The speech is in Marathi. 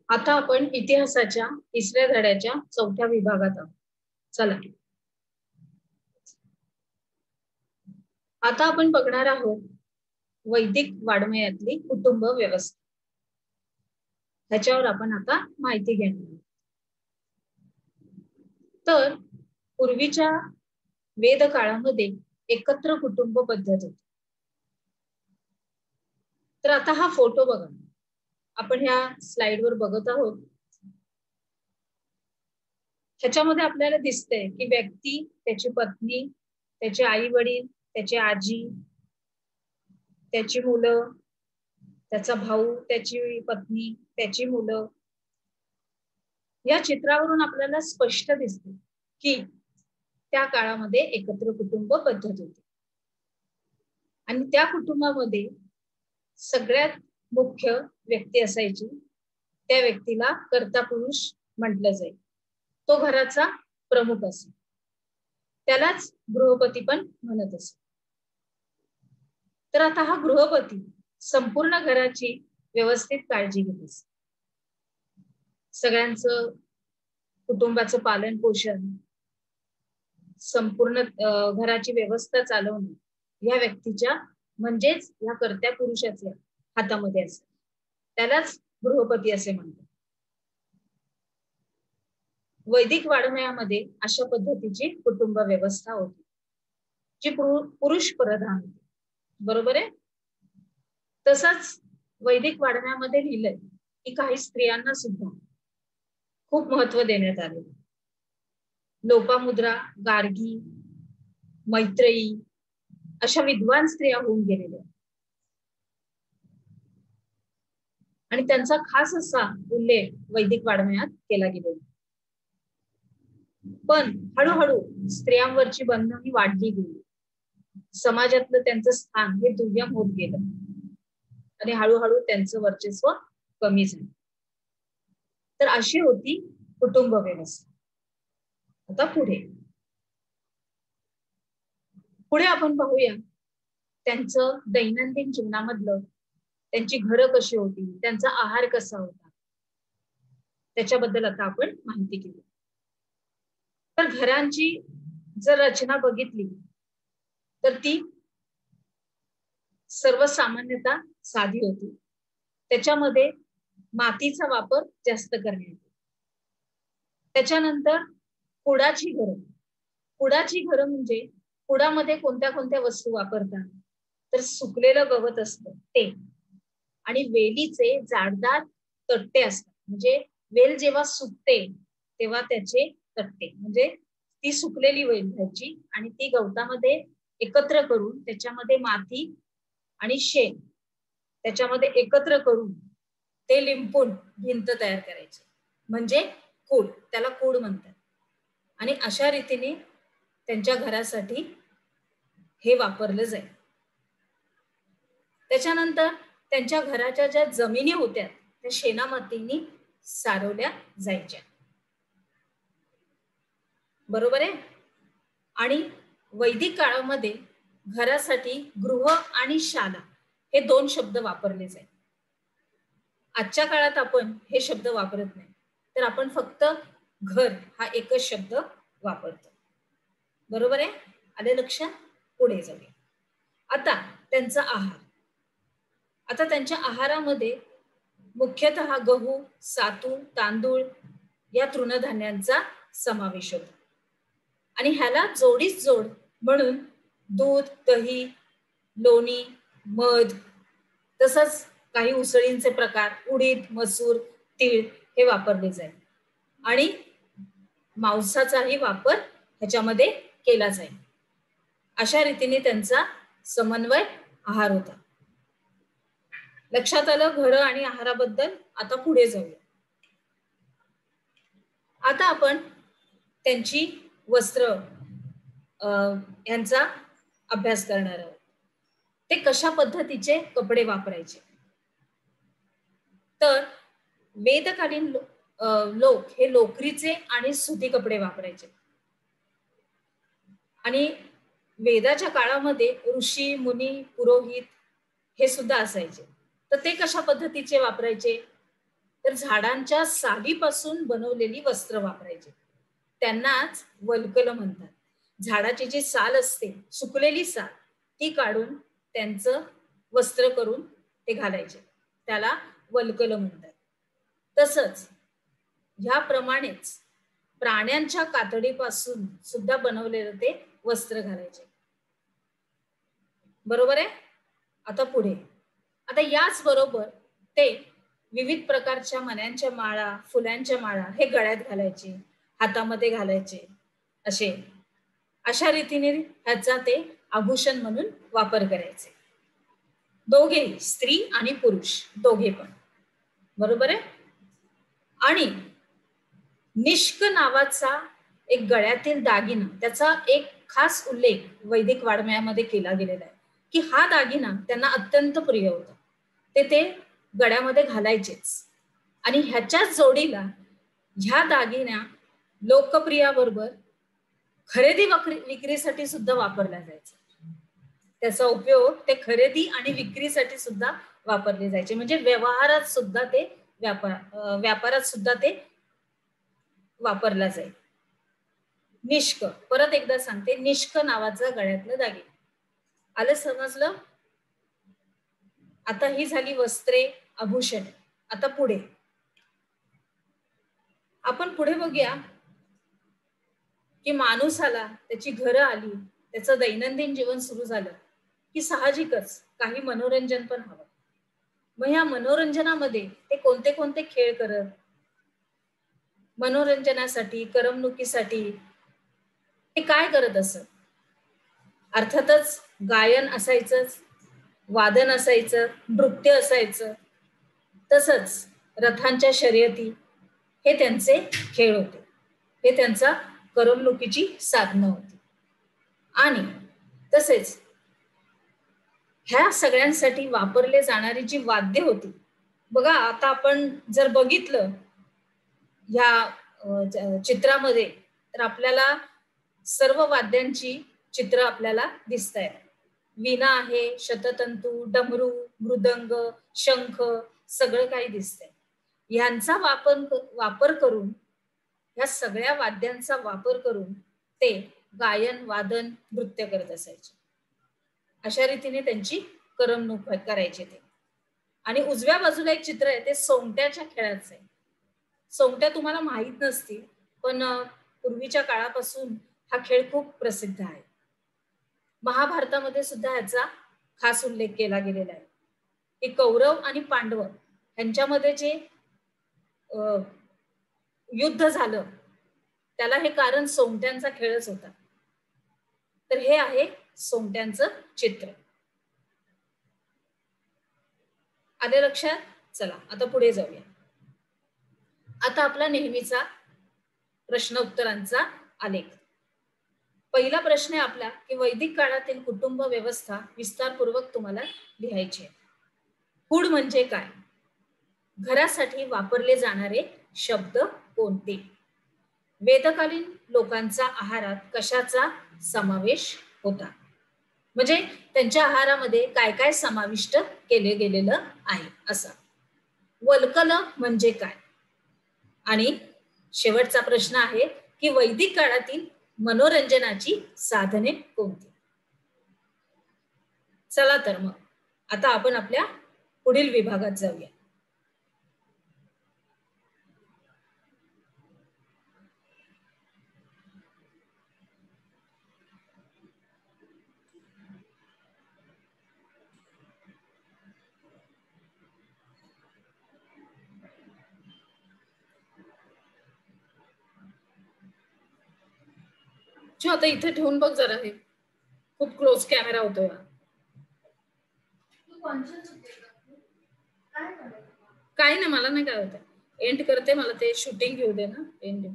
आता आपण इतिहासाच्या तिसऱ्या धड्याच्या चौथ्या विभागात आहोत. चला आता आपण बघणार आहोत वैदिक वाङ्मयातली कुटुंब व्यवस्था. ह्याच्यावर आपण आता माहिती घेणार आहोत. तर पूर्वीच्या वेद काळामध्ये एकत्र कुटुंब पद्धत होती. तर आता हा फोटो बघा, आपण ह्या स्लाइडवर बघत आहोत. ह्याच्यामध्ये आपल्याला दिसतंय की व्यक्ती, त्याची पत्नी, त्याचे आई वडील, त्याची आजी, त्याची मुलं, त्याचा भाऊ, त्याची पत्नी, त्याची मुलं. या चित्रावरून आपल्याला स्पष्ट दिसते की त्या काळामध्ये एकत्र कुटुंब पद्धत होती आणि त्या कुटुंबामध्ये सगळ्यात मुख्य व्यक्ती असायची. त्या व्यक्तीला कर्ता पुरुष म्हटलं जाईल. तो घराचा प्रमुख असे, त्यालाच गृहपती पण म्हणत असे. तर आता हा गृहपती संपूर्ण घराची व्यवस्थित काळजी घेत असते. सगळ्यांचं कुटुंबाचं पालन पोषण, संपूर्ण घराची व्यवस्था चालवणे या व्यक्तीच्या म्हणजेच या कर्त्या पुरुषाच्या हातामध्ये असते. त्यालाच गृहपती असे म्हणतात. वैदिक वाङ्मयामध्ये अशा पद्धतीची कुटुंब व्यवस्था होती जी पुरुष प्रधान होती. बरोबर आहे. तसंच वैदिक वाङ्मयामध्ये लिहिलंय की काही स्त्रियांना सुद्धा खूप महत्व देण्यात आले. लोपामुद्रा, गार्गी, मैत्रेयी अशा विद्वान स्त्रिया होऊन गेलेल्या आणि त्यांचा खास असा उल्लेख वैदिक वाङ्मयात केला गेलेला. पण हळूहळू स्त्रियांवरची बंधने वाढली गेली. समाजातलं त्यांचं स्थान हे दुय्यम होत गेलं आणि हळूहळू त्यांचं वर्चस्व कमी झालं. तर अशी होती कुटुंब व्यवस्था. आता पुढे आपण पाहूया त्यांचं दैनंदिन जीवनामधलं, त्यांची घरं कशी होती, त्यांचा आहार कसा होता, त्याच्याबद्दल आता आपण माहिती घेऊ. तर घरांची जर रचना बघितली तर ती सर्वसामान्यतः साधी होती. त्याच्यामध्ये मातीचा वापर जास्त करण्यात येतो. त्याच्यानंतर कुडाची घरं म्हणजे कुडामध्ये कोणत्या कोणत्या वस्तू वापरतात, तर सुकलेलं गवत असतं ते आणि वेलीचे जाडदार तट्टे असतात. म्हणजे वेल जेव्हा सुकते तेव्हा त्याचे तट्टे, म्हणजे ती सुकलेली वेल घ्यायची आणि ती गवतामध्ये एकत्र करून त्याच्यामध्ये माती आणि शेण त्याच्यामध्ये एकत्र करून ते लिंपून भिंत तयार करायची, म्हणजे कूड. त्याला कूड म्हणतात. आणि अशा रीतीने त्यांच्या घरासाठी हे वापरलं जाईल. त्याच्यानंतर त्यांच्या घराच्या ज्या जमिनी होत्या त्या शेणामातीने सारवल्या जायच्या. बरोबर आहे. आणि वैदिक काळामध्ये घरासाठी गृह आणि शाला हे दोन शब्द वापरले जाईल. आजच्या काळात आपण हे शब्द वापरत नाही, तर आपण फक्त घर हा एकच शब्द वापरतो. बरोबर आहे. आले लक्षात. पुढे जाऊया. आता त्यांचा आहार. आता त्यांच्या आहारामध्ये मुख्यतः गहू, सातू, तांदूळ या तृणधान्यांचा समावेश होतो आणि ह्याला जोडीच जोड म्हणून दूध, दही, लोणी, मध, तसंच काही उसळींचे प्रकार, उडीद, मसूर, तीळ हे वापरले जाईल आणि मांसाचाही वापर ह्याच्यामध्ये केला जाईल. अशा रीतीने त्यांचा समन्वय आहार होता. लक्षात आलं घरं आणि आहाराबद्दल. आता पुढे जाऊया. आता आपण त्यांची वस्त्र यांचा अभ्यास करणार आहोत. ते कशा पद्धतीचे कपडे वापरायचे. तर वेदकालीन लोक हे लोकरीचे आणि सुती कपडे वापरायचे आणि वेदाच्या काळामध्ये ऋषी, मुनी, पुरोहित हे सुद्धा असायचे. तर ते कशा पद्धतीचे वापरायचे, तर झाडांच्या सालीपासून बनवलेली वस्त्र वापरायची, त्यांनाच वल्कल म्हणतात. झाडाची जी साल असते, सुकलेली साल, ती काढून त्यांचं वस्त्र करून ते घालायचे, त्याला वल्कल म्हणतात. तसंच ह्याप्रमाणेच प्राण्यांच्या कातडीपासून सुद्धा बनवलेलं ते वस्त्र घालायचे. बरोबर आहे. आता पुढे, आता याच बरोबर ते विविध प्रकारच्या मण्यांच्या माळा, फुलांच्या माळा हे गळ्यात घालायचे, हातामध्ये घालायचे. अशा रीतीने ह्याचा ते आभूषण म्हणून वापर करायचे, दोघे, स्त्री आणि पुरुष दोघे पण. बरोबर आहे. आणि निष्क नावाचा एक गळ्यातील दागिना, त्याचा एक खास उल्लेख वैदिक वाङ्मयामध्ये केला गेलेला आहे की हा दागिना त्यांना अत्यंत प्रिय होता, ते गळ्यामध्ये घालायचेच. आणि ह्याच्याच जोडीला ह्या दागिन्या लोकप्रियाबरोबर खरेदी विक्रीसाठी सुद्धा वापरला जायचा. त्याचा उपयोग ते खरेदी आणि विक्रीसाठी सुद्धा वापरले जायचे, म्हणजे व्यवहारात सुद्धा ते व्यापारात सुद्धा ते वापरला जाईल. निष्क, परत एकदा सांगते, निष्क नावाचा गळ्यातलं दागिना. आलं समजलं. आता ही झाली वस्त्रे, आभूषण. आता पुढे आपण बघूया की माणूस आला, त्याची घरं आली, त्याचं दैनंदिन जीवन सुरू झालं की साहजिकच काही मनोरंजन पण हवं. मग ह्या मनोरंजनामध्ये ते कोणते कोणते खेळ करत, मनोरंजनासाठी, करमणुकीसाठी ते काय करत असत? अर्थातच गायन असायचंच, वादन असायचं, नृत्य असायचं, तसंच रथांच्या शर्यती हे त्यांचे खेळ होते, हे त्यांचा करमणुकीची साधनं होती. आणि तसेच ह्या सगळ्यांसाठी वापरले जाणारी जी वाद्य होती, बघा आता आपण जर बघितलं ह्या चित्रामध्ये तर आपल्याला सर्व वाद्यांची चित्र आपल्याला दिसत आहेत. वीणा आहे, शततंतू, डमरू, मृदंग, शंख सगळं काही दिसतंय. ह्यांचा वापर करून, ह्या सगळ्या वाद्यांचा वापर करून ते गायन, वादन, नृत्य करत असायचे. अशा रीतीने त्यांची करमणूक करायचे ते. आणि उजव्या बाजूला एक चित्र आहे, ते सोंगट्याच्या खेळाचं आहे. सोंगट्या तुम्हाला माहित नसतील, पण पूर्वीच्या काळापासून हा खेळ खूप प्रसिद्ध आहे. महाभारतामध्ये सुद्धा ह्याचा खास उल्लेख केला गेलेला आहे की कौरव आणि पांडव यांच्यामध्ये जे युद्ध झालं त्याला हे कारण सोंगट्यांचा खेळच होता. तर हे आहे सोंगट्यांचं चित्र. आले लक्षात? चला आता पुढे जाऊया. आता आपला नेहमीचा प्रश्न उत्तरांचा आलेख. पहिला प्रश्न आहे आपला की वैदिक काळातील कुटुंब व्यवस्था विस्तारपूर्वक तुम्हाला लिहायची आहे. कुळ म्हणजे काय? घरासाठी वापरले जाणारे शब्द कोणते? वेदकालीन लोकांचा आहारात कशाचा समावेश होता? म्हणजे त्यांच्या आहारामध्ये काय काय समाविष्ट केले गेलेलं आहे असं. वल्कल म्हणजे काय? आणि शेवटचा प्रश्न आहे की वैदिक काळातील मनोरंजनाची साधने कोणती? चला तर मग आता आपण आपल्या पुढील विभागात जाऊया. आता इथे ठेवून बघ जरा, हे खूप क्लोज कॅमेरा होतोय. काय ना, मला नाही काय होत. एंड करते, मला ते शूटिंग घेऊ दे ना. एंड